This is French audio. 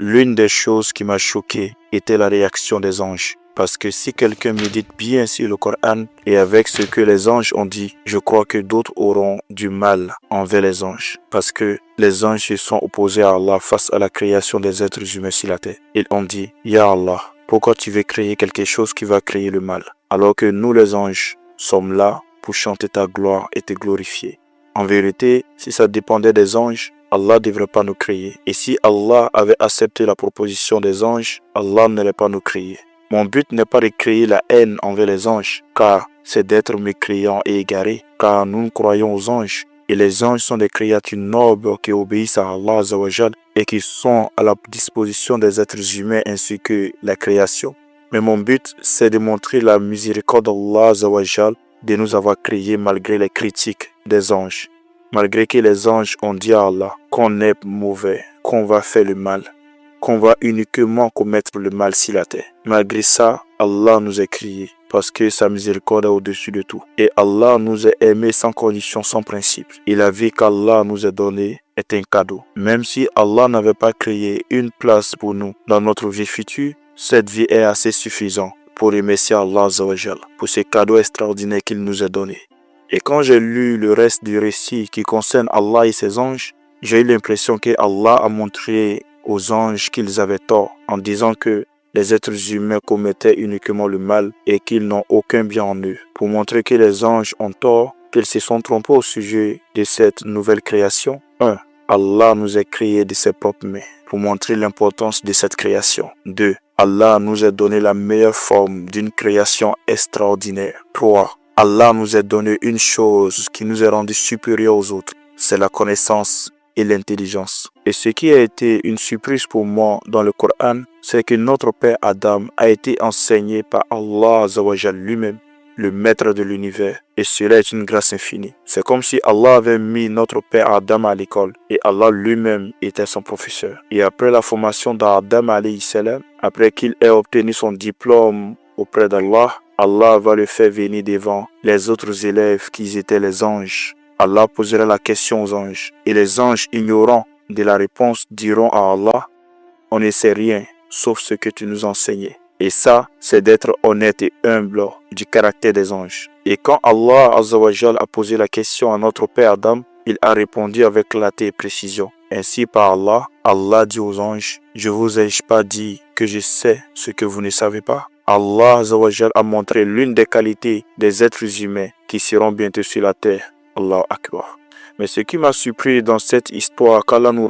L'une des choses qui m'a choqué était la réaction des anges. Parce que si quelqu'un médite bien sur le Coran et avec ce que les anges ont dit, je crois que d'autres auront du mal envers les anges. Parce que les anges se sont opposés à Allah face à la création des êtres humains sur la terre. Ils ont dit, Ya Allah, pourquoi tu veux créer quelque chose qui va créer le mal? Alors que nous les anges sommes là pour chanter ta gloire et te glorifier. En vérité, si ça dépendait des anges, Allah ne devrait pas nous créer. Et si Allah avait accepté la proposition des anges, Allah n'allait pas nous créer. Mon but n'est pas de créer la haine envers les anges, car c'est d'être mécréants et égarés, car nous croyons aux anges. Et les anges sont des créatures nobles qui obéissent à Allah Azawajal et qui sont à la disposition des êtres humains ainsi que la création. Mais mon but, c'est de montrer la miséricorde d'Allah Azawajal de nous avoir créés malgré les critiques des anges. Malgré que les anges ont dit à Allah qu'on est mauvais, qu'on va faire le mal, qu'on va uniquement commettre le mal sur la terre. Malgré ça, Allah nous a créés parce que sa miséricorde est au-dessus de tout. Et Allah nous a aimés sans condition, sans principe. Et la vie qu'Allah nous a donnée est un cadeau. Même si Allah n'avait pas créé une place pour nous dans notre vie future, cette vie est assez suffisante pour remercier Allah Azawajal pour ce cadeau extraordinaire qu'il nous a donné. Et quand j'ai lu le reste du récit qui concerne Allah et ses anges, j'ai eu l'impression que Allah a montré aux anges qu'ils avaient tort en disant que les êtres humains commettaient uniquement le mal et qu'ils n'ont aucun bien en eux. Pour montrer que les anges ont tort, qu'ils se sont trompés au sujet de cette nouvelle création. 1. Allah nous a créés de ses propres mains pour montrer l'importance de cette création. 2. Allah nous a donné la meilleure forme d'une création extraordinaire. 3. Allah nous a donné une chose qui nous a rendu supérieurs aux autres. C'est la connaissance et l'intelligence. Et ce qui a été une surprise pour moi dans le Coran, c'est que notre père Adam a été enseigné par Allah Azawajal lui-même, le maître de l'univers. Et cela est une grâce infinie. C'est comme si Allah avait mis notre père Adam à l'école et Allah lui-même était son professeur. Et après la formation d'Adam alayhi salam, après qu'il ait obtenu son diplôme auprès d'Allah, Allah va le faire venir devant les autres élèves qui étaient les anges. Allah posera la question aux anges. Et les anges, ignorant de la réponse, diront à Allah, on ne sait rien, sauf ce que tu nous enseignais. Et ça, c'est d'être honnête et humble du caractère des anges. Et quand Allah Azawajal a posé la question à notre père Adam, il a répondu avec clarté et précision. Ainsi par Allah, Allah dit aux anges, je vous ai-je pas dit que je sais ce que vous ne savez pas? Allah Azawajal a montré l'une des qualités des êtres humains qui seront bientôt sur la terre. Allahu Akbar. Mais ce qui m'a surpris dans cette histoire qu'Allah nous